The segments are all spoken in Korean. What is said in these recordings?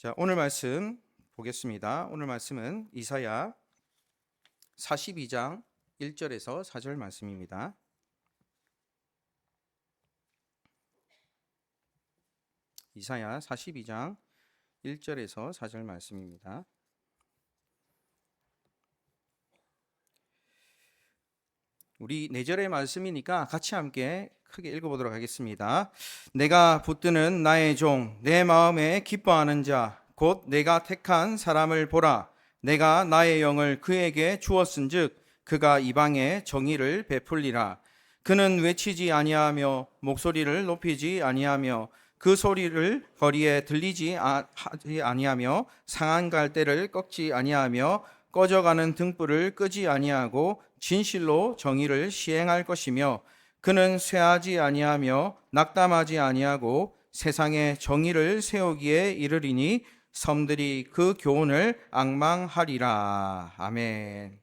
자, 오늘 말씀 보겠습니다. 오늘 말씀은 이사야 42장 1절에서 4절 말씀입니다. 이사야 42장 1절에서 4절 말씀입니다. 우리 4절의 말씀이니까 같이 함께 크게 읽어보도록 하겠습니다. 내가 붙드는 나의 종, 내 마음에 기뻐하는 자, 곧 내가 택한 사람을 보라. 내가 나의 영을 그에게 주었은즉 그가 이방에 정의를 베풀리라. 그는 외치지 아니하며 목소리를 높이지 아니하며 그 소리를 거리에 들리지 아니하며 상한 갈대를 꺾지 아니하며 꺼져가는 등불을 끄지 아니하고 진실로 정의를 시행할 것이며 그는 쇠하지 아니하며 낙담하지 아니하고 세상에 정의를 세우기에 이르리니 섬들이 그 교훈을 앙망하리라. 아멘.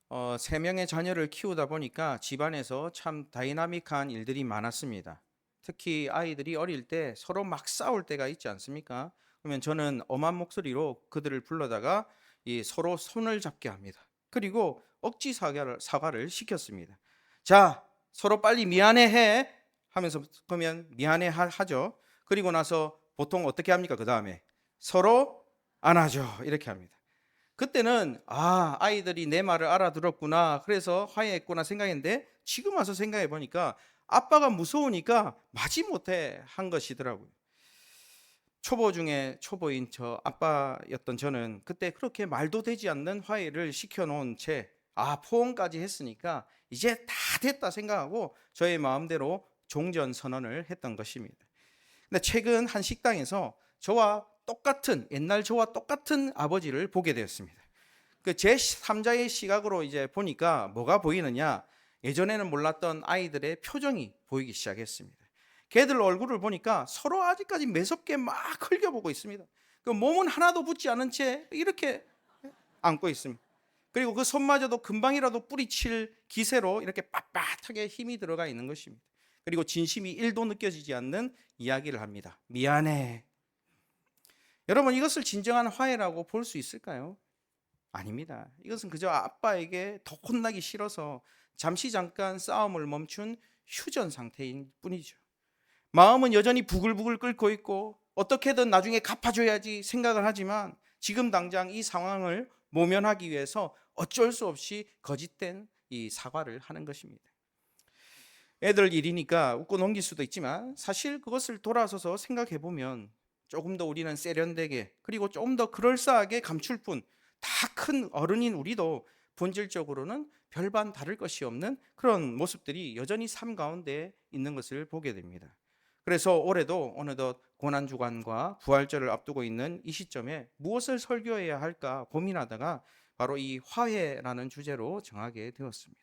3명의 자녀를 키우다 보니까 집안에서 참 다이나믹한 일들이 많았습니다. 특히 아이들이 어릴 때 서로 막 싸울 때가 있지 않습니까? 그러면 저는 엄한 목소리로 그들을 불러다가 서로 손을 잡게 합니다. 그리고 억지 사과를 시켰습니다. 자, 서로 빨리 미안해해 하면서 그러면 미안해 하죠. 그리고 나서 보통 어떻게 합니까? 그 다음에 서로 안아줘 이렇게 합니다. 그때는 아이들이 내 말을 알아들었구나, 그래서 화해했구나 생각했는데 지금 와서 생각해 보니까 아빠가 무서우니까 마지못해 한 것이더라고요. 초보 중에 초보인 저 아빠였던 저는 그때 그렇게 말도 되지 않는 화해를 시켜놓은 채 포옹까지 했으니까 이제 다 됐다 생각하고 저의 마음대로 종전 선언을 했던 것입니다. 근데 최근 한 식당에서 옛날 저와 똑같은 아버지를 보게 되었습니다. 그 제 3자의 시각으로 이제 보니까 뭐가 보이느냐? 예전에는 몰랐던 아이들의 표정이 보이기 시작했습니다. 걔들 얼굴을 보니까 서로 아직까지 매섭게 막 흘겨보고 있습니다. 그 몸은 하나도 붙지 않은 채 이렇게 안고 있습니다. 그리고 그 손마저도 금방이라도 뿌리칠 기세로 이렇게 빳빳하게 힘이 들어가 있는 것입니다. 그리고 진심이 1도 느껴지지 않는 이야기를 합니다. 미안해. 여러분, 이것을 진정한 화해라고 볼 수 있을까요? 아닙니다. 이것은 그저 아빠에게 더 혼나기 싫어서 잠깐 싸움을 멈춘 휴전 상태인 뿐이죠. 마음은 여전히 부글부글 끓고 있고 어떻게든 나중에 갚아줘야지 생각을 하지만 지금 당장 이 상황을 모면하기 위해서 어쩔 수 없이 거짓된 이 사과를 하는 것입니다. 애들 일이니까 웃고 넘길 수도 있지만 사실 그것을 돌아서서 생각해 보면 조금 더 우리는 세련되게 그리고 좀 더 그럴싸하게 감출 뿐 다 큰 어른인 우리도 본질적으로는 별반 다를 것이 없는 그런 모습들이 여전히 삶 가운데 있는 것을 보게 됩니다. 그래서 올해도 어느덧 고난주간과 부활절을 앞두고 있는 이 시점에 무엇을 설교해야 할까 고민하다가 바로 이 화해라는 주제로 정하게 되었습니다.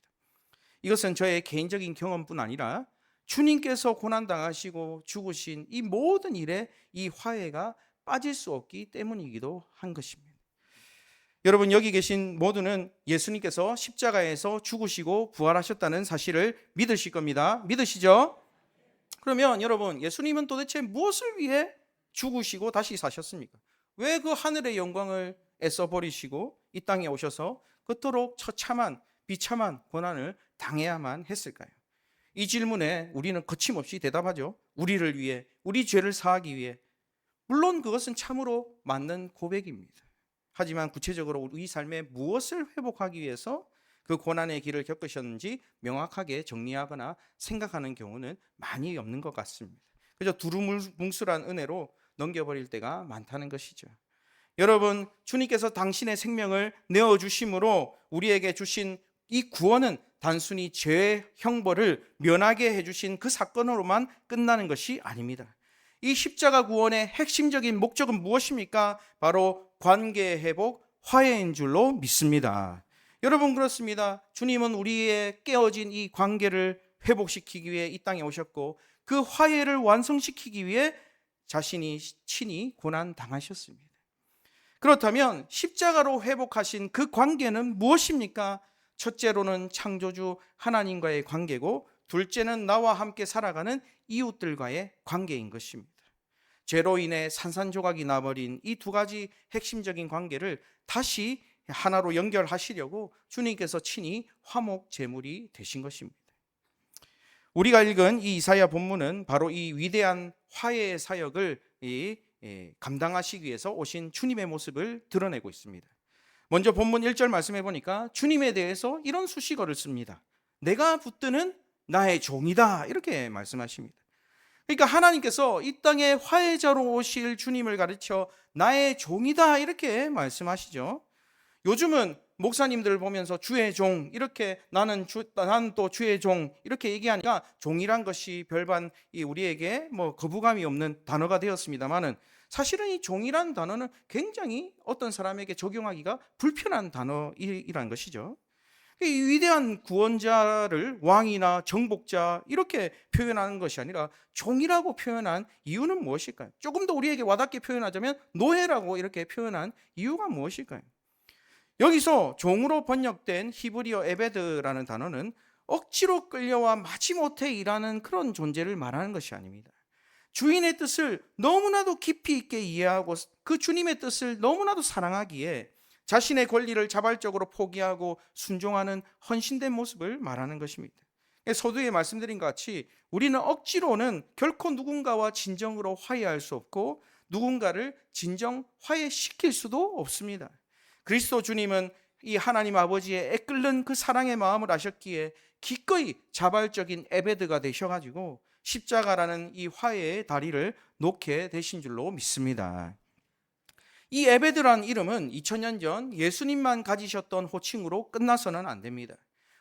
이것은 저의 개인적인 경험뿐 아니라 주님께서 고난당하시고 죽으신 이 모든 일에 이 화해가 빠질 수 없기 때문이기도 한 것입니다. 여러분, 여기 계신 모두는 예수님께서 십자가에서 죽으시고 부활하셨다는 사실을 믿으실 겁니다. 믿으시죠? 그러면 여러분, 예수님은 도대체 무엇을 위해 죽으시고 다시 사셨습니까? 왜 그 하늘의 영광을 애써 버리시고 이 땅에 오셔서 그토록 처참한 비참한 고난을 당해야만 했을까요? 이 질문에 우리는 거침없이 대답하죠. 우리를 위해, 우리 죄를 사하기 위해. 물론 그것은 참으로 맞는 고백입니다. 하지만 구체적으로 우리 삶에 무엇을 회복하기 위해서 그 고난의 길을 겪으셨는지 명확하게 정리하거나 생각하는 경우는 많이 없는 것 같습니다. 그저 두루뭉술한 은혜로 넘겨버릴 때가 많다는 것이죠. 여러분, 주님께서 당신의 생명을 내어주심으로 우리에게 주신 이 구원은 단순히 죄의 형벌을 면하게 해주신 그 사건으로만 끝나는 것이 아닙니다. 이 십자가 구원의 핵심적인 목적은 무엇입니까? 바로 관계 회복, 화해인 줄로 믿습니다. 여러분, 그렇습니다. 주님은 우리의 깨어진 이 관계를 회복시키기 위해 이 땅에 오셨고 그 화해를 완성시키기 위해 자신이 친히 고난 당하셨습니다. 그렇다면 십자가로 회복하신 그 관계는 무엇입니까? 첫째로는 창조주 하나님과의 관계고 둘째는 나와 함께 살아가는 이웃들과의 관계인 것입니다. 죄로 인해 산산조각이 나버린 이 두 가지 핵심적인 관계를 다시 하나로 연결하시려고 주님께서 친히 화목 제물이 되신 것입니다. 우리가 읽은 이 이사야 본문은 바로 이 위대한 화해의 사역을 감당하시기 위해서 오신 주님의 모습을 드러내고 있습니다. 먼저 본문 1절 말씀해 보니까 주님에 대해서 이런 수식어를 씁니다. 내가 붙드는 나의 종이다, 이렇게 말씀하십니다. 그러니까 하나님께서 이 땅에 화해자로 오실 주님을 가르쳐 나의 종이다, 이렇게 말씀하시죠. 요즘은 목사님들 보면서 주의 종, 이렇게 나는 또 주의 종, 이렇게 얘기하니까 종이란 것이 별반 우리에게 거부감이 없는 단어가 되었습니다만은, 사실은 이 종이란 단어는 굉장히 어떤 사람에게 적용하기가 불편한 단어이란 것이죠. 이 위대한 구원자를 왕이나 정복자 이렇게 표현하는 것이 아니라 종이라고 표현한 이유는 무엇일까요? 조금 더 우리에게 와닿게 표현하자면 노예라고 이렇게 표현한 이유가 무엇일까요? 여기서 종으로 번역된 히브리어 에베드라는 단어는 억지로 끌려와 마지못해 일하는 그런 존재를 말하는 것이 아닙니다. 주인의 뜻을 너무나도 깊이 있게 이해하고 그 주님의 뜻을 너무나도 사랑하기에 자신의 권리를 자발적으로 포기하고 순종하는 헌신된 모습을 말하는 것입니다. 서두에 말씀드린 것 같이 우리는 억지로는 결코 누군가와 진정으로 화해할 수 없고 누군가를 진정 화해시킬 수도 없습니다. 그리스도 주님은 이 하나님 아버지의 애끓는 그 사랑의 마음을 아셨기에 기꺼이 자발적인 에베드가 되셔가지고 십자가라는 이 화해의 다리를 놓게 되신 줄로 믿습니다. 이 에베드라는 이름은 2000년 전 예수님만 가지셨던 호칭으로 끝나서는 안 됩니다.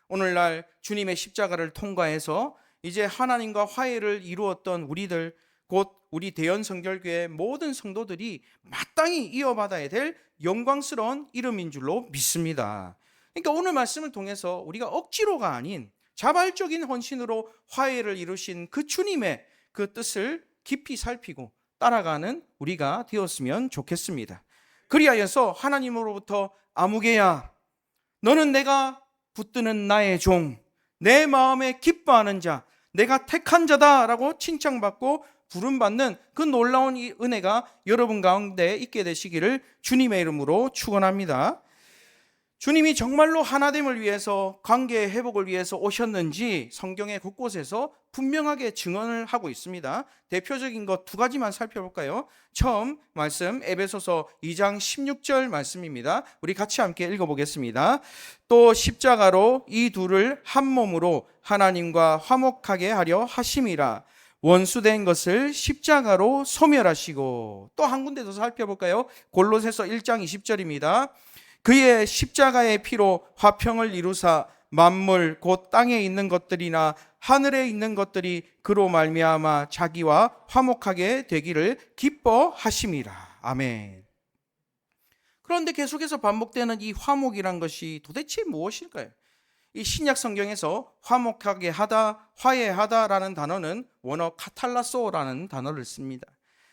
오늘날 주님의 십자가를 통과해서 이제 하나님과 화해를 이루었던 우리들, 곧 우리 대연성결교회 모든 성도들이 마땅히 이어받아야 될 영광스러운 이름인 줄로 믿습니다. 그러니까 오늘 말씀을 통해서 우리가 억지로가 아닌 자발적인 헌신으로 화해를 이루신 그 주님의 그 뜻을 깊이 살피고 따라가는 우리가 되었으면 좋겠습니다. 그리하여서 하나님으로부터 아무개야, 너는 내가 붙드는 나의 종, 내 마음에 기뻐하는 자, 내가 택한 자다라고 칭찬받고 부름받는 그 놀라운 이 은혜가 여러분 가운데 있게 되시기를 주님의 이름으로 축원합니다. 주님이 정말로 하나됨을 위해서, 관계의 회복을 위해서 오셨는지 성경의 곳곳에서 분명하게 증언을 하고 있습니다. 대표적인 것 두 가지만 살펴볼까요? 처음 말씀 에베소서 2장 16절 말씀입니다. 우리 같이 함께 읽어보겠습니다. 또 십자가로 이 둘을 한 몸으로 하나님과 화목하게 하려 하심이라. 원수된 것을 십자가로 소멸하시고. 또 한 군데 더 살펴볼까요? 골로새서 1장 20절입니다. 그의 십자가의 피로 화평을 이루사 만물 곧 땅에 있는 것들이나 하늘에 있는 것들이 그로 말미암아 자기와 화목하게 되기를 기뻐하심이라. 아멘. 그런데 계속해서 반복되는 이 화목이란 것이 도대체 무엇일까요? 이 신약 성경에서 화목하게 하다, 화해하다라는 단어는 원어 카탈라소라는 단어를 씁니다.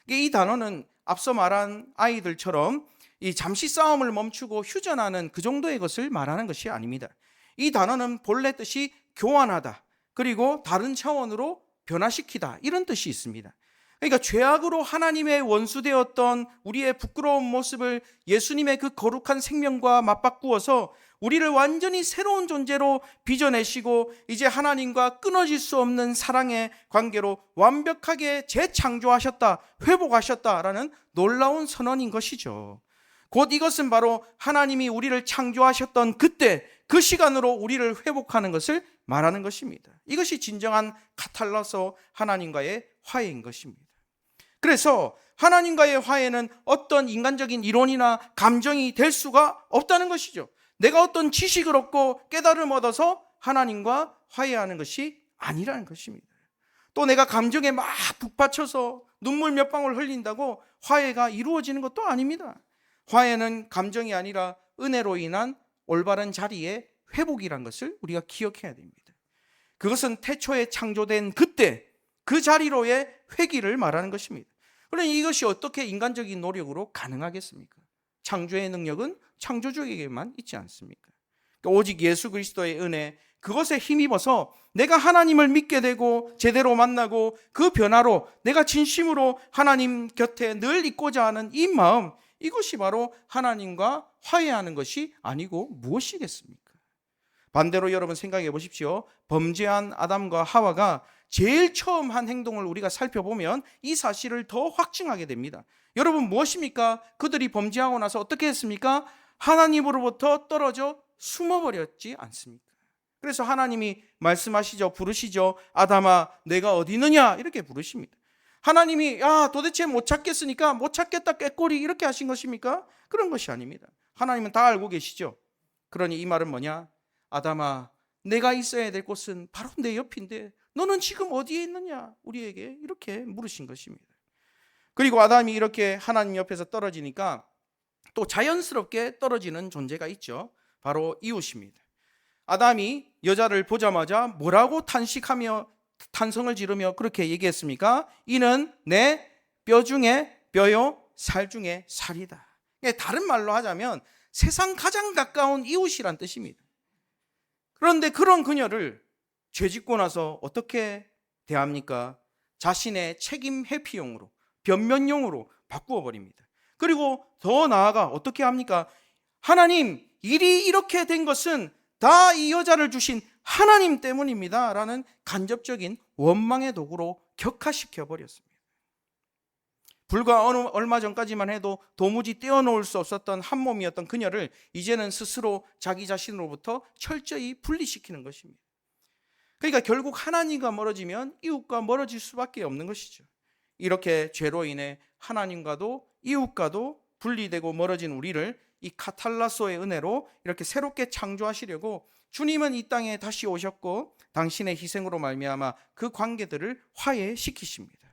이 단어는 앞서 말한 아이들처럼 이 잠시 싸움을 멈추고 휴전하는 그 정도의 것을 말하는 것이 아닙니다. 이 단어는 본래 뜻이 교환하다, 그리고 다른 차원으로 변화시키다, 이런 뜻이 있습니다. 그러니까 죄악으로 하나님의 원수되었던 우리의 부끄러운 모습을 예수님의 그 거룩한 생명과 맞바꾸어서 우리를 완전히 새로운 존재로 빚어내시고 이제 하나님과 끊어질 수 없는 사랑의 관계로 완벽하게 재창조하셨다, 회복하셨다라는 놀라운 선언인 것이죠. 곧 이것은 바로 하나님이 우리를 창조하셨던 그때 그 시간으로 우리를 회복하는 것을 말하는 것입니다. 이것이 진정한 카탈라소, 하나님과의 화해인 것입니다. 그래서 하나님과의 화해는 어떤 인간적인 이론이나 감정이 될 수가 없다는 것이죠. 내가 어떤 지식을 얻고 깨달음을 얻어서 하나님과 화해하는 것이 아니라는 것입니다. 또 내가 감정에 막 북받쳐서 눈물 몇 방울 흘린다고 화해가 이루어지는 것도 아닙니다. 화해는 감정이 아니라 은혜로 인한 올바른 자리의 회복이란 것을 우리가 기억해야 됩니다. 그것은 태초에 창조된 그때 그 자리로의 회귀를 말하는 것입니다. 그러니 이것이 어떻게 인간적인 노력으로 가능하겠습니까? 창조의 능력은 창조주에게만 있지 않습니까? 오직 예수 그리스도의 은혜, 그것에 힘입어서 내가 하나님을 믿게 되고 제대로 만나고 그 변화로 내가 진심으로 하나님 곁에 늘 있고자 하는 이 마음, 이것이 바로 하나님과 화해하는 것이 아니고 무엇이겠습니까? 반대로 여러분 생각해 보십시오. 범죄한 아담과 하와가 제일 처음 한 행동을 우리가 살펴보면 이 사실을 더 확증하게 됩니다. 여러분 무엇입니까? 그들이 범죄하고 나서 어떻게 했습니까? 하나님으로부터 떨어져 숨어버렸지 않습니까? 그래서 하나님이 말씀하시죠. 부르시죠. 아담아, 내가 어디 있느냐? 이렇게 부르십니다. 하나님이 도대체 못 찾겠으니까 못 찾겠다 꾀꼬리 이렇게 하신 것입니까? 그런 것이 아닙니다. 하나님은 다 알고 계시죠. 그러니 이 말은 뭐냐? 아담아, 내가 있어야 될 곳은 바로 내 옆인데 너는 지금 어디에 있느냐? 우리에게 이렇게 물으신 것입니다. 그리고 아담이 이렇게 하나님 옆에서 떨어지니까 또 자연스럽게 떨어지는 존재가 있죠. 바로 이웃입니다. 아담이 여자를 보자마자 뭐라고 탄식하며 탄성을 지르며 그렇게 얘기했습니까? 이는 내 뼈 중에 뼈요, 살 중에 살이다. 다른 말로 하자면 세상 가장 가까운 이웃이란 뜻입니다. 그런데 그런 그녀를 죄짓고 나서 어떻게 대합니까? 자신의 책임 회피용으로, 변면용으로 바꾸어 버립니다. 그리고 더 나아가 어떻게 합니까? 하나님, 일이 이렇게 된 것은 다 이 여자를 주신 하나님 때문입니다 라는 간접적인 원망의 도구로 격화시켜 버렸습니다. 불과 얼마 전까지만 해도 도무지 떼어놓을 수 없었던 한 몸이었던 그녀를 이제는 스스로 자기 자신으로부터 철저히 분리시키는 것입니다. 그러니까 결국 하나님과 멀어지면 이웃과 멀어질 수밖에 없는 것이죠. 이렇게 죄로 인해 하나님과도 이웃과도 분리되고 멀어진 우리를 이 카탈라소의 은혜로 이렇게 새롭게 창조하시려고 주님은 이 땅에 다시 오셨고 당신의 희생으로 말미암아 그 관계들을 화해시키십니다.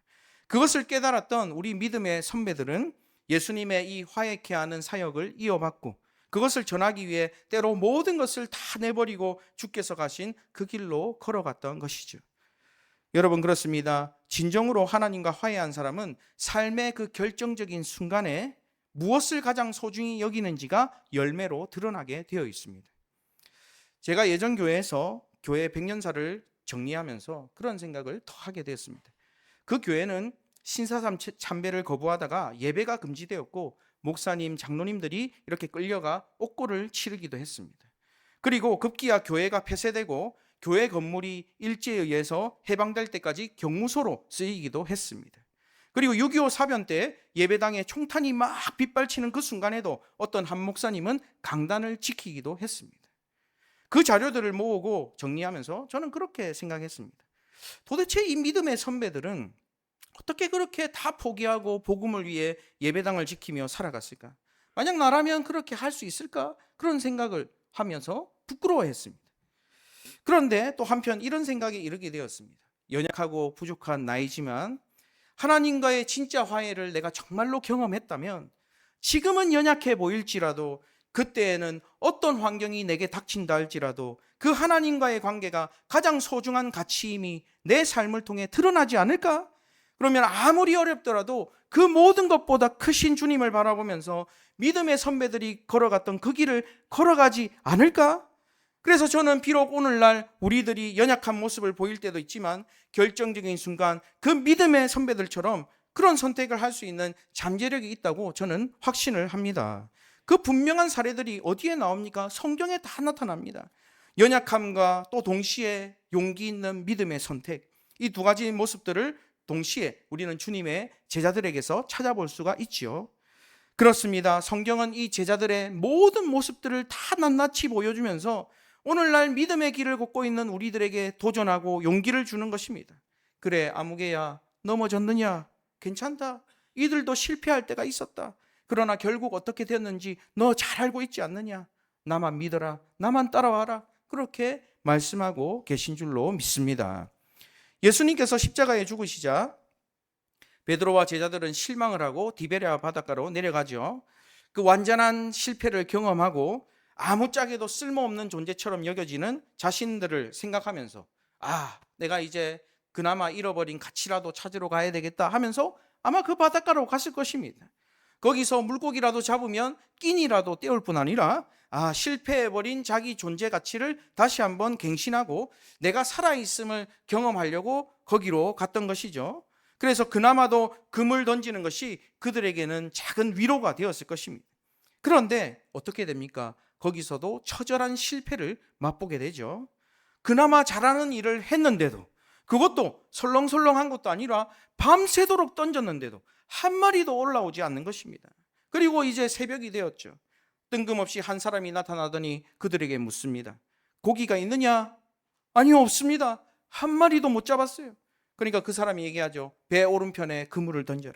그것을 깨달았던 우리 믿음의 선배들은 예수님의 이 화해케 하는 사역을 이어받고 그것을 전하기 위해 때로 모든 것을 다 내버리고 주께서 가신 그 길로 걸어갔던 것이죠. 여러분 그렇습니다. 진정으로 하나님과 화해한 사람은 삶의 그 결정적인 순간에 무엇을 가장 소중히 여기는지가 열매로 드러나게 되어 있습니다. 제가 예전 교회에서 교회 100년사를 정리하면서 그런 생각을 더 하게 되었습니다. 그 교회는 신사 참배를 거부하다가 예배가 금지되었고 목사님, 장로님들이 이렇게 끌려가 옥고를 치르기도 했습니다. 그리고 급기야 교회가 폐쇄되고 교회 건물이 일제에 의해서 해방될 때까지 경무소로 쓰이기도 했습니다. 그리고 6.25 사변 때 예배당에 총탄이 막 빗발치는 그 순간에도 어떤 한 목사님은 강단을 지키기도 했습니다. 그 자료들을 모으고 정리하면서 저는 그렇게 생각했습니다. 도대체 이 믿음의 선배들은 어떻게 그렇게 다 포기하고 복음을 위해 예배당을 지키며 살아갔을까? 만약 나라면 그렇게 할 수 있을까? 그런 생각을 하면서 부끄러워했습니다. 그런데 또 한편 이런 생각에 이르게 되었습니다. 연약하고 부족한 나이지만 하나님과의 진짜 화해를 내가 정말로 경험했다면 지금은 연약해 보일지라도 그때에는 어떤 환경이 내게 닥친다 할지라도 그 하나님과의 관계가 가장 소중한 가치임이 내 삶을 통해 드러나지 않을까? 그러면 아무리 어렵더라도 그 모든 것보다 크신 주님을 바라보면서 믿음의 선배들이 걸어갔던 그 길을 걸어가지 않을까? 그래서 저는 비록 오늘날 우리들이 연약한 모습을 보일 때도 있지만 결정적인 순간 그 믿음의 선배들처럼 그런 선택을 할 수 있는 잠재력이 있다고 저는 확신을 합니다. 그 분명한 사례들이 어디에 나옵니까? 성경에 다 나타납니다. 연약함과 또 동시에 용기 있는 믿음의 선택, 이 두 가지 모습들을 동시에 우리는 주님의 제자들에게서 찾아볼 수가 있지요. 그렇습니다. 성경은 이 제자들의 모든 모습들을 다 낱낱이 보여주면서 오늘날 믿음의 길을 걷고 있는 우리들에게 도전하고 용기를 주는 것입니다. 그래, 아무개야, 넘어졌느냐? 괜찮다. 이들도 실패할 때가 있었다. 그러나 결국 어떻게 되었는지 너 잘 알고 있지 않느냐? 나만 믿어라. 나만 따라와라. 그렇게 말씀하고 계신 줄로 믿습니다. 예수님께서 십자가에 죽으시자 베드로와 제자들은 실망을 하고 디베랴 바닷가로 내려가죠. 그 완전한 실패를 경험하고 아무짝에도 쓸모없는 존재처럼 여겨지는 자신들을 생각하면서 내가 이제 그나마 잃어버린 가치라도 찾으러 가야 되겠다 하면서 아마 그 바닷가로 갔을 것입니다. 거기서 물고기라도 잡으면 끼니라도 때울 뿐 아니라 실패해버린 자기 존재 가치를 다시 한번 갱신하고 내가 살아있음을 경험하려고 거기로 갔던 것이죠. 그래서 그나마도 금을 던지는 것이 그들에게는 작은 위로가 되었을 것입니다. 그런데 어떻게 됩니까? 거기서도 처절한 실패를 맛보게 되죠. 그나마 잘하는 일을 했는데도, 그것도 설렁설렁한 것도 아니라 밤새도록 던졌는데도 한 마리도 올라오지 않는 것입니다. 그리고 이제 새벽이 되었죠. 뜬금없이 한 사람이 나타나더니 그들에게 묻습니다. 고기가 있느냐? 아니요, 없습니다. 한 마리도 못 잡았어요. 그러니까 그 사람이 얘기하죠. 배 오른편에 그물을 던져라.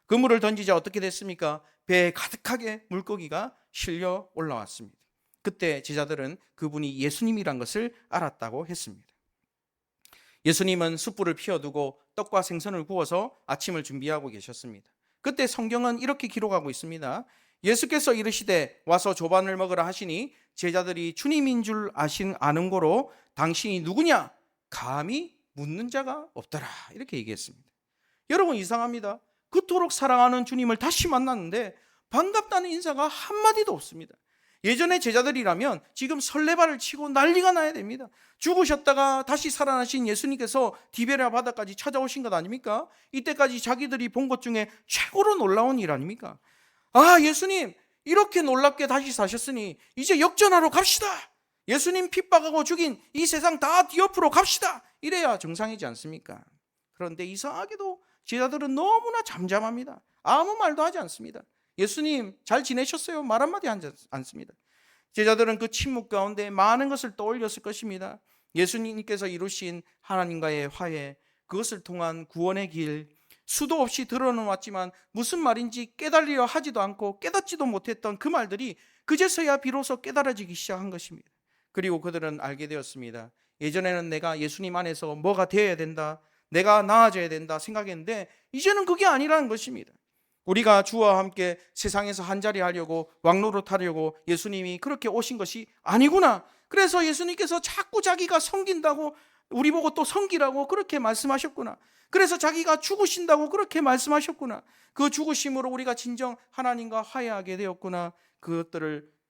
그물을 던지자 어떻게 됐습니까? 배에 가득하게 물고기가 실려 올라왔습니다. 그때 제자들은 그분이 예수님이란 것을 알았다고 했습니다. 예수님은 숯불을 피워두고 떡과 생선을 구워서 아침을 준비하고 계셨습니다. 그때 성경은 이렇게 기록하고 있습니다. 예수께서 이르시되 와서 조반을 먹으라 하시니 제자들이 주님인 줄 아는 고로 당신이 누구냐? 감히 묻는 자가 없더라. 이렇게 얘기했습니다. 여러분, 이상합니다. 그토록 사랑하는 주님을 다시 만났는데 반갑다는 인사가 한마디도 없습니다. 예전에 제자들이라면 지금 설레발을 치고 난리가 나야 됩니다. 죽으셨다가 다시 살아나신 예수님께서 디베랴 바다까지 찾아오신 것 아닙니까? 이때까지 자기들이 본 것 중에 최고로 놀라운 일 아닙니까? 예수님 이렇게 놀랍게 다시 사셨으니 이제 역전하러 갑시다. 예수님 핍박하고 죽인 이 세상 다 뒤엎으러 갑시다. 이래야 정상이지 않습니까? 그런데 이상하게도 제자들은 너무나 잠잠합니다. 아무 말도 하지 않습니다. 예수님 잘 지내셨어요? 말 한마디 하지 않습니다. 제자들은 그 침묵 가운데 많은 것을 떠올렸을 것입니다. 예수님께서 이루신 하나님과의 화해, 그것을 통한 구원의 길, 수도 없이 들어놓았지만 무슨 말인지 깨달으려 하지도 않고 깨닫지도 못했던 그 말들이 그제서야 비로소 깨달아지기 시작한 것입니다. 그리고 그들은 알게 되었습니다. 예전에는 내가 예수님 안에서 뭐가 되어야 된다, 내가 나아져야 된다 생각했는데 이제는 그게 아니라는 것입니다. 우리가 주와 함께 세상에서 한자리 하려고 왕노릇하려고 예수님이 그렇게 오신 것이 아니구나. 그래서 예수님께서 자꾸 자기가 섬긴다고 우리 보고 또 섬기라고 그렇게 말씀하셨구나. 그래서 자기가 죽으신다고 그렇게 말씀하셨구나. 그 죽으심으로 우리가 진정 하나님과 화해하게 되었구나.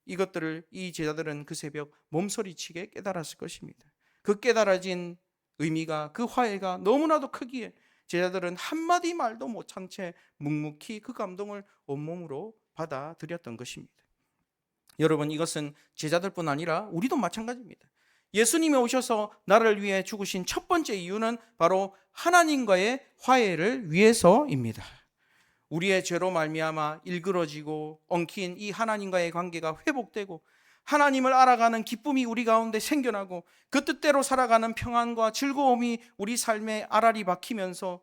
이것들을 이 제자들은 그 새벽 몸소리치게 깨달았을 것입니다. 그 깨달아진 의미가, 그 화해가 너무나도 크기에 제자들은 한마디 말도 못한 채 묵묵히 그 감동을 온몸으로 받아들였던 것입니다. 여러분, 이것은 제자들뿐 아니라 우리도 마찬가지입니다. 예수님이 오셔서 나를 위해 죽으신 첫 번째 이유는 바로 하나님과의 화해를 위해서입니다. 우리의 죄로 말미암아 일그러지고 엉킨 이 하나님과의 관계가 회복되고 하나님을 알아가는 기쁨이 우리 가운데 생겨나고 그 뜻대로 살아가는 평안과 즐거움이 우리 삶에 알알이 박히면서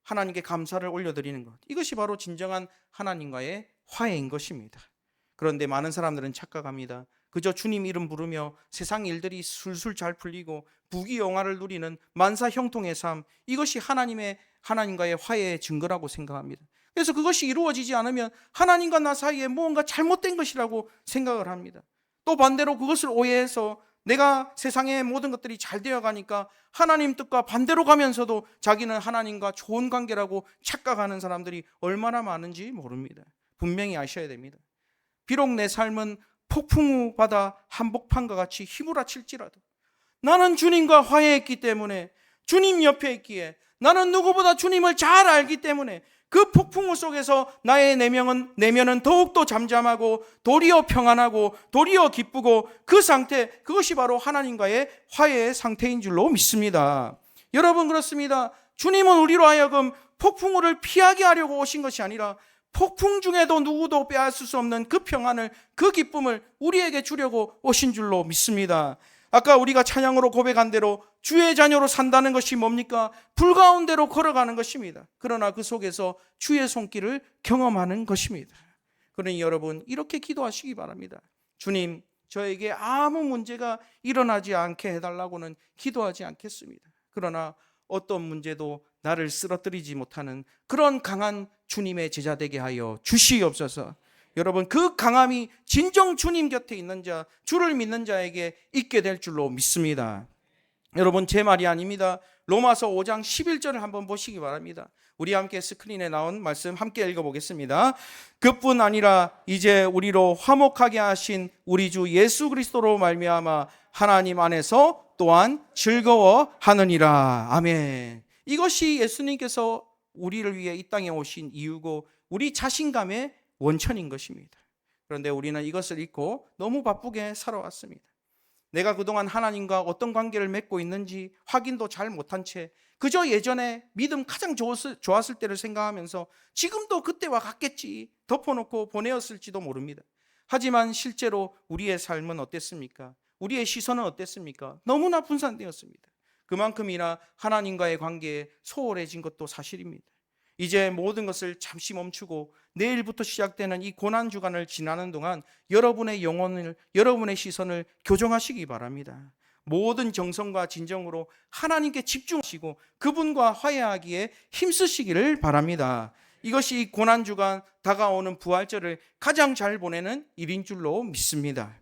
하나님께 감사를 올려드리는 것, 이것이 바로 진정한 하나님과의 화해인 것입니다. 그런데 많은 사람들은 착각합니다. 그저 주님 이름 부르며 세상 일들이 술술 잘 풀리고 부귀영화를 누리는 만사 형통의 삶, 이것이 하나님과의 화해의 증거라고 생각합니다. 그래서 그것이 이루어지지 않으면 하나님과 나 사이에 무언가 잘못된 것이라고 생각을 합니다. 또 반대로 그것을 오해해서 내가 세상의 모든 것들이 잘 되어가니까 하나님 뜻과 반대로 가면서도 자기는 하나님과 좋은 관계라고 착각하는 사람들이 얼마나 많은지 모릅니다. 분명히 아셔야 됩니다. 비록 내 삶은 폭풍우 바다 한복판과 같이 휘몰아칠지라도 나는 주님과 화해했기 때문에, 주님 옆에 있기에, 나는 누구보다 주님을 잘 알기 때문에 그 폭풍우 속에서 나의 내면은 더욱더 잠잠하고 도리어 평안하고 도리어 기쁘고 그 상태, 그것이 바로 하나님과의 화해의 상태인 줄로 믿습니다. 여러분, 그렇습니다. 주님은 우리로 하여금 폭풍우를 피하게 하려고 오신 것이 아니라 폭풍 중에도 누구도 빼앗을 수 없는 그 평안을, 그 기쁨을 우리에게 주려고 오신 줄로 믿습니다. 아까 우리가 찬양으로 고백한 대로 주의 자녀로 산다는 것이 뭡니까? 불 가운데로 걸어가는 것입니다. 그러나 그 속에서 주의 손길을 경험하는 것입니다. 그러니 여러분, 이렇게 기도하시기 바랍니다. 주님, 저에게 아무 문제가 일어나지 않게 해달라고는 기도하지 않겠습니다. 그러나 어떤 문제도 나를 쓰러뜨리지 못하는 그런 강한 주님의 제자 되게 하여 주시옵소서. 여러분, 그 강함이 진정 주님 곁에 있는 자, 주를 믿는 자에게 있게 될 줄로 믿습니다. 여러분, 제 말이 아닙니다. 로마서 5장 11절을 한번 보시기 바랍니다. 우리 함께 스크린에 나온 말씀 함께 읽어보겠습니다. 그뿐 아니라 이제 우리로 화목하게 하신 우리 주 예수 그리스도로 말미암아 하나님 안에서 또한 즐거워하느니라. 아멘. 이것이 예수님께서 우리를 위해 이 땅에 오신 이유고 우리 자신감의 원천인 것입니다. 그런데 우리는 이것을 잊고 너무 바쁘게 살아왔습니다. 내가 그동안 하나님과 어떤 관계를 맺고 있는지 확인도 잘 못한 채 그저 예전에 믿음 가장 좋았을 때를 생각하면서 지금도 그때와 같겠지 덮어놓고 보내었을지도 모릅니다. 하지만 실제로 우리의 삶은 어땠습니까? 우리의 시선은 어땠습니까? 너무나 분산되었습니다. 그만큼이나 하나님과의 관계에 소홀해진 것도 사실입니다. 이제 모든 것을 잠시 멈추고 내일부터 시작되는 이 고난주간을 지나는 동안 여러분의 영혼을, 여러분의 시선을 교정하시기 바랍니다. 모든 정성과 진정으로 하나님께 집중하시고 그분과 화해하기에 힘쓰시기를 바랍니다. 이것이 이 고난주간 다가오는 부활절을 가장 잘 보내는 일인 줄로 믿습니다.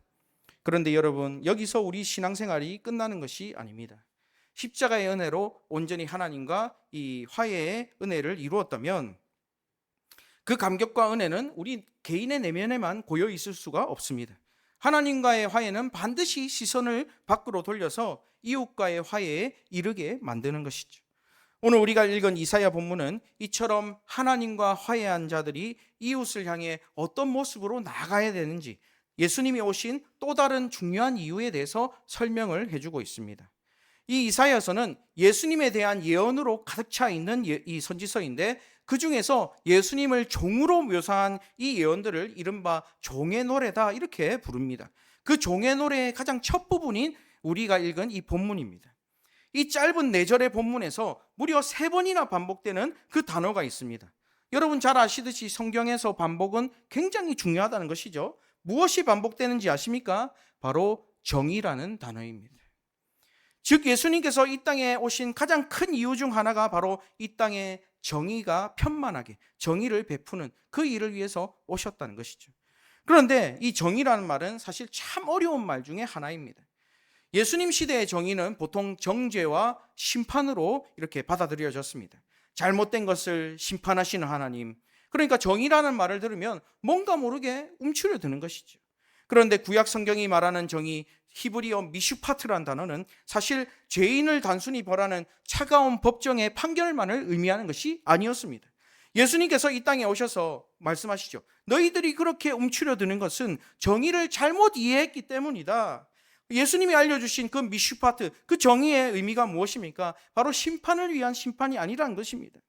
그런데 여러분, 여기서 우리 신앙생활이 끝나는 것이 아닙니다. 십자가의 은혜로 온전히 하나님과 이 화해의 은혜를 이루었다면 그 감격과 은혜는 우리 개인의 내면에만 고여 있을 수가 없습니다. 하나님과의 화해는 반드시 시선을 밖으로 돌려서 이웃과의 화해에 이르게 만드는 것이죠. 오늘 우리가 읽은 이사야 본문은 이처럼 하나님과 화해한 자들이 이웃을 향해 어떤 모습으로 나아가야 되는지 예수님이 오신 또 다른 중요한 이유에 대해서 설명을 해주고 있습니다. 이 이사야서는 예수님에 대한 예언으로 가득 차 있는 이 선지서인데 그 중에서 예수님을 종으로 묘사한 이 예언들을 이른바 종의 노래다 이렇게 부릅니다. 그 종의 노래의 가장 첫 부분인 우리가 읽은 이 본문입니다. 이 짧은 4절의 본문에서 무려 3번이나 반복되는 그 단어가 있습니다. 여러분 잘 아시듯이 성경에서 반복은 굉장히 중요하다는 것이죠. 무엇이 반복되는지 아십니까? 바로 정의라는 단어입니다. 즉 예수님께서 이 땅에 오신 가장 큰 이유 중 하나가 바로 이 땅에 정의가 편만하게 정의를 베푸는 그 일을 위해서 오셨다는 것이죠. 그런데 이 정의라는 말은 사실 참 어려운 말 중에 하나입니다. 예수님 시대의 정의는 보통 정죄와 심판으로 이렇게 받아들여졌습니다. 잘못된 것을 심판하시는 하나님, 그러니까 정의라는 말을 들으면 뭔가 모르게 움츠려드는 것이죠. 그런데 구약 성경이 말하는 정의, 히브리어 미슈파트라는 단어는 사실 죄인을 단순히 벌하는 차가운 법정의 판결만을 의미하는 것이 아니었습니다. 예수님께서 이 땅에 오셔서 말씀하시죠. 너희들이 그렇게 움츠려드는 것은 정의를 잘못 이해했기 때문이다. 예수님이 알려주신 그 미슈파트, 그 정의의 의미가 무엇입니까? 바로 심판을 위한 심판이 아니라는 것입니다.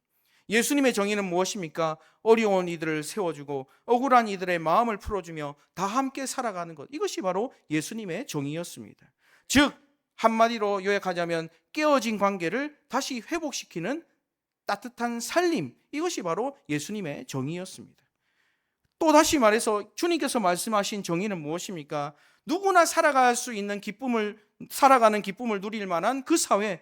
예수님의 정의는 무엇입니까? 어려운 이들을 세워주고 억울한 이들의 마음을 풀어주며 다 함께 살아가는 것, 이것이 바로 예수님의 정의였습니다. 즉 한마디로 요약하자면 깨어진 관계를 다시 회복시키는 따뜻한 살림, 이것이 바로 예수님의 정의였습니다. 또 다시 말해서 주님께서 말씀하신 정의는 무엇입니까? 누구나 살아갈 수 있는 살아가는 기쁨을 누릴 만한 그 사회,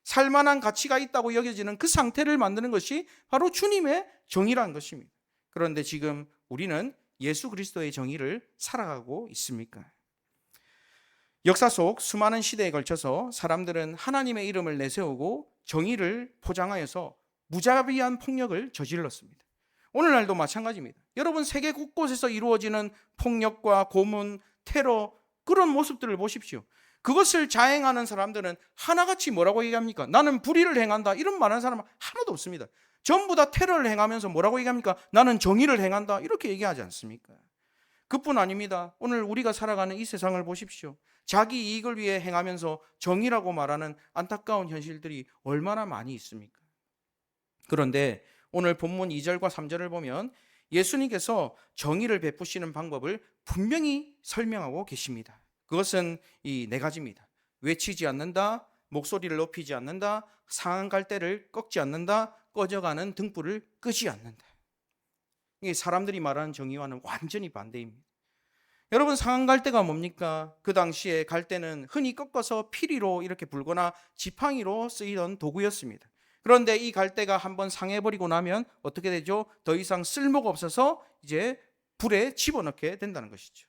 살만한 가치가 있다고 여겨지는 그 상태를 만드는 것이 바로 주님의 정의라는 것입니다. 그런데 지금 우리는 예수 그리스도의 정의를 살아가고 있습니까? 역사 속 수많은 시대에 걸쳐서 사람들은 하나님의 이름을 내세우고 정의를 포장하여서 무자비한 폭력을 저질렀습니다. 오늘날도 마찬가지입니다. 여러분 세계 곳곳에서 이루어지는 폭력과 고문, 테러, 그런 모습들을 보십시오. 그것을 자행하는 사람들은 하나같이 뭐라고 얘기합니까? 나는 불의를 행한다, 이런 말하는 사람은 하나도 없습니다. 전부 다 테러를 행하면서 뭐라고 얘기합니까? 나는 정의를 행한다, 이렇게 얘기하지 않습니까? 그뿐 아닙니다. 오늘 우리가 살아가는 이 세상을 보십시오. 자기 이익을 위해 행하면서 정의라고 말하는 안타까운 현실들이 얼마나 많이 있습니까? 그런데 오늘 본문 2절과 3절을 보면 예수님께서 정의를 베푸시는 방법을 분명히 설명하고 계십니다. 그것은 이 4가지입니다. 외치지 않는다, 목소리를 높이지 않는다, 상한 갈대를 꺾지 않는다, 꺼져가는 등불을 끄지 않는다. 이게 사람들이 말하는 정의와는 완전히 반대입니다. 여러분 상한 갈대가 뭡니까? 그 당시에 갈대는 흔히 꺾어서 피리로 이렇게 불거나 지팡이로 쓰이던 도구였습니다. 그런데 이 갈대가 한번 상해버리고 나면 어떻게 되죠? 더 이상 쓸모가 없어서 이제 불에 집어넣게 된다는 것이죠.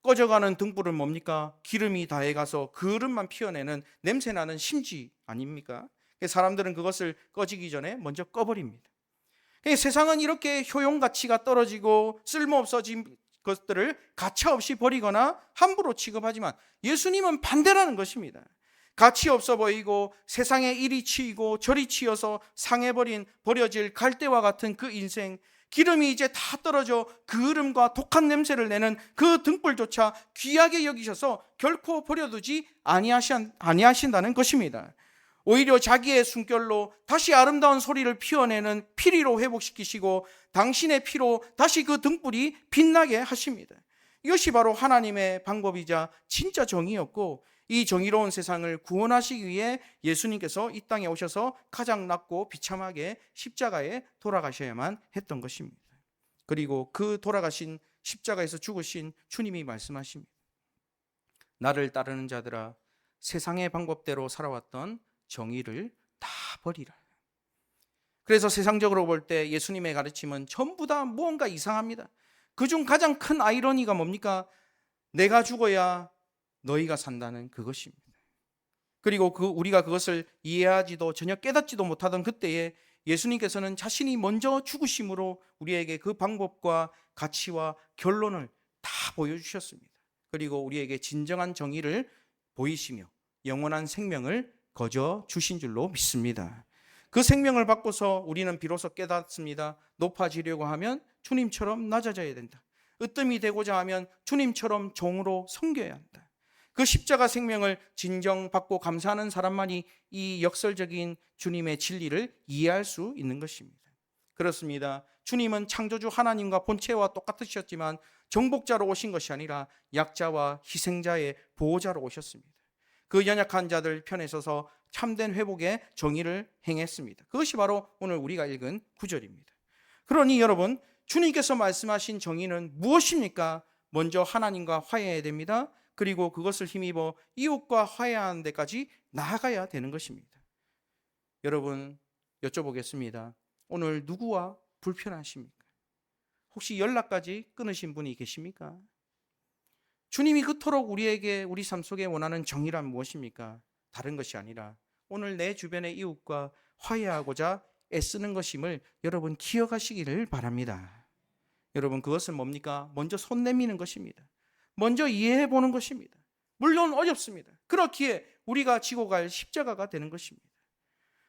꺼져가는 등불은 뭡니까? 기름이 다해가서 그릇만 피워내는 냄새나는 심지 아닙니까? 사람들은 그것을 꺼지기 전에 먼저 꺼버립니다. 세상은 이렇게 효용 가치가 떨어지고 쓸모없어진 것들을 가차없이 버리거나 함부로 취급하지만 예수님은 반대라는 것입니다. 가치 없어 보이고 세상에 이리 치이고 저리 치여서 상해버린 버려질 갈대와 같은 그 인생, 기름이 이제 다 떨어져 그을음과 독한 냄새를 내는 그 등불조차 귀하게 여기셔서 결코 버려두지 아니하신다는 것입니다. 오히려 자기의 숨결로 다시 아름다운 소리를 피워내는 피리로 회복시키시고 당신의 피로 다시 그 등불이 빛나게 하십니다. 이것이 바로 하나님의 방법이자 진짜 정의였고, 이 정의로운 세상을 구원하시기 위해 예수님께서 이 땅에 오셔서 가장 낮고 비참하게 십자가에 돌아가셔야만 했던 것입니다. 그리고 그 돌아가신 십자가에서 죽으신 주님이 말씀하십니다. 나를 따르는 자들아, 세상의 방법대로 살아왔던 정의를 다 버리라. 그래서 세상적으로 볼 때 예수님의 가르침은 전부 다 무언가 이상합니다. 그중 가장 큰 아이러니가 뭡니까? 내가 죽어야 너희가 산다는 그것입니다. 그리고 우리가 그것을 이해하지도 전혀 깨닫지도 못하던 그때에 예수님께서는 자신이 먼저 죽으심으로 우리에게 그 방법과 가치와 결론을 다 보여주셨습니다. 그리고 우리에게 진정한 정의를 보이시며 영원한 생명을 거저 주신 줄로 믿습니다. 그 생명을 받고서 우리는 비로소 깨닫습니다. 높아지려고 하면 주님처럼 낮아져야 된다. 으뜸이 되고자 하면 주님처럼 종으로 섬겨야 한다. 그 십자가 생명을 진정받고 감사하는 사람만이 이 역설적인 주님의 진리를 이해할 수 있는 것입니다. 그렇습니다. 주님은 창조주 하나님과 본체와 똑같으셨지만 정복자로 오신 것이 아니라 약자와 희생자의 보호자로 오셨습니다. 그 연약한 자들 편에 서서 참된 회복의 정의를 행했습니다. 그것이 바로 오늘 우리가 읽은 구절입니다. 그러니 여러분, 주님께서 말씀하신 정의는 무엇입니까? 먼저 하나님과 화해해야 됩니다. 그리고 그것을 힘입어 이웃과 화해하는 데까지 나아가야 되는 것입니다. 여러분, 여쭤보겠습니다. 오늘 누구와 불편하십니까? 혹시 연락까지 끊으신 분이 계십니까? 주님이 그토록 우리에게 우리 삶 속에 원하는 정의란 무엇입니까? 다른 것이 아니라 오늘 내 주변의 이웃과 화해하고자 애쓰는 것임을 여러분 기억하시기를 바랍니다. 여러분, 그것은 뭡니까? 먼저 손 내미는 것입니다. 먼저 이해해 보는 것입니다. 물론 어렵습니다. 그렇기에 우리가 지고 갈 십자가가 되는 것입니다.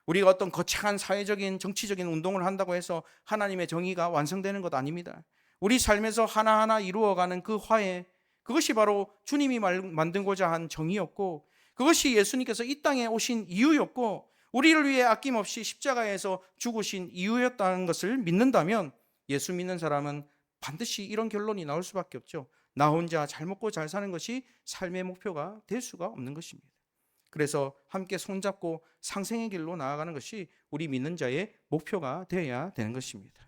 우리가 어떤 거창한 사회적인 정치적인 운동을 한다고 해서 하나님의 정의가 완성되는 것 아닙니다. 우리 삶에서 하나하나 이루어가는 그 화해, 그것이 바로 주님이 만들고자 한 정의였고, 그것이 예수님께서 이 땅에 오신 이유였고, 우리를 위해 아낌없이 십자가에서 죽으신 이유였다는 것을 믿는다면 예수 믿는 사람은 반드시 이런 결론이 나올 수밖에 없죠. 나 혼자 잘 먹고 잘 사는 것이 삶의 목표가 될 수가 없는 것입니다. 그래서 함께 손잡고 상생의 길로 나아가는 것이 우리 믿는 자의 목표가 되어야 되는 것입니다.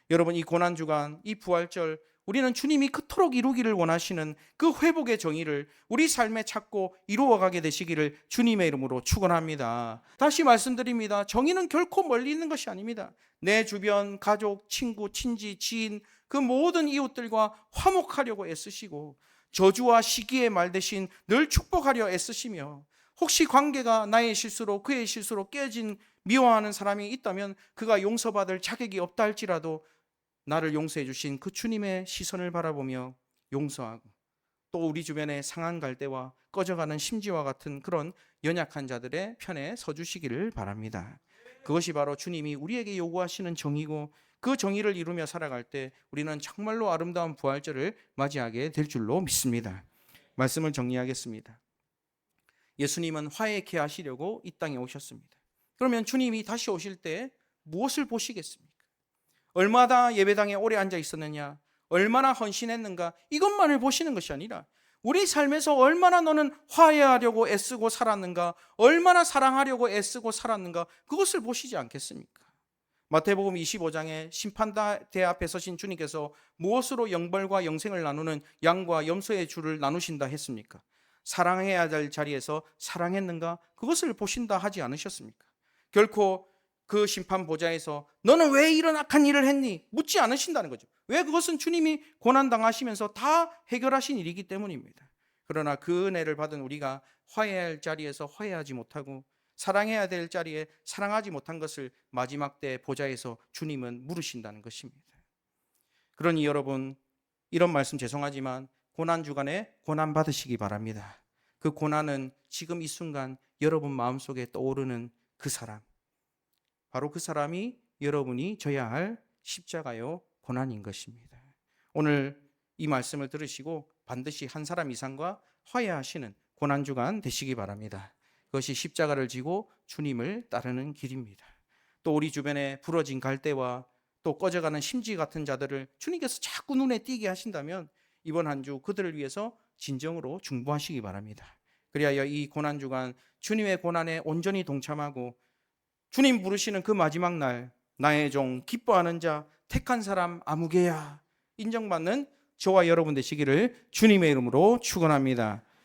여러분, 이 고난주간, 이 부활절, 우리는 주님이 그토록 이루기를 원하시는 그 회복의 정의를 우리 삶에 찾고 이루어가게 되시기를 주님의 이름으로 축원합니다. 다시 말씀드립니다. 정의는 결코 멀리 있는 것이 아닙니다. 내 주변 가족, 친구, 친지, 지인, 그 모든 이웃들과 화목하려고 애쓰시고 저주와 시기의 말 대신 늘 축복하려 애쓰시며, 혹시 관계가 나의 실수로 그의 실수로 깨진 미워하는 사람이 있다면 그가 용서받을 자격이 없다 할지라도 나를 용서해 주신 그 주님의 시선을 바라보며 용서하고, 또 우리 주변에 상한 갈대와 꺼져가는 심지와 같은 그런 연약한 자들의 편에 서주시기를 바랍니다. 그것이 바로 주님이 우리에게 요구하시는 정의고, 그 정의를 이루며 살아갈 때 우리는 정말로 아름다운 부활절을 맞이하게 될 줄로 믿습니다. 말씀을 정리하겠습니다. 예수님은 화해케 하시려고 이 땅에 오셨습니다. 그러면 주님이 다시 오실 때 무엇을 보시겠습니까? 얼마나 예배당에 오래 앉아 있었느냐, 얼마나 헌신했는가, 이것만을 보시는 것이 아니라 우리 삶에서 얼마나 너는 화해하려고 애쓰고 살았는가, 얼마나 사랑하려고 애쓰고 살았는가, 그것을 보시지 않겠습니까? 마태복음 25장에 심판대 앞에 서신 주님께서 무엇으로 영벌과 영생을 나누는 양과 염소의 줄을 나누신다 했습니까? 사랑해야 될 자리에서 사랑했는가, 그것을 보신다 하지 않으셨습니까? 결코 그 심판 보좌에서 너는 왜 이런 악한 일을 했니? 묻지 않으신다는 거죠. 왜? 그것은 주님이 고난당하시면서 다 해결하신 일이기 때문입니다. 그러나 그 은혜를 받은 우리가 화해할 자리에서 화해하지 못하고 사랑해야 될 자리에 사랑하지 못한 것을 마지막 때 보좌에서 주님은 물으신다는 것입니다. 그러니 여러분, 이런 말씀 죄송하지만 고난 주간에 고난 받으시기 바랍니다. 그 고난은 지금 이 순간 여러분 마음속에 떠오르는 그 사람, 바로 그 사람이 여러분이 져야 할 십자가요 고난인 것입니다. 오늘 이 말씀을 들으시고 반드시 한 사람 이상과 화해하시는 고난 주간 되시기 바랍니다. 그것이 십자가를 지고 주님을 따르는 길입니다. 또 우리 주변에 부러진 갈대와 또 꺼져가는 심지 같은 자들을 주님께서 자꾸 눈에 띄게 하신다면 이번 한 주 그들을 위해서 진정으로 중보하시기 바랍니다. 그리하여 이 고난 주간 주님의 고난에 온전히 동참하고 주님 부르시는 그 마지막 날 나의 종 기뻐하는 자 택한 사람 아무개야 인정받는 저와 여러분 되시기를 주님의 이름으로 축원합니다.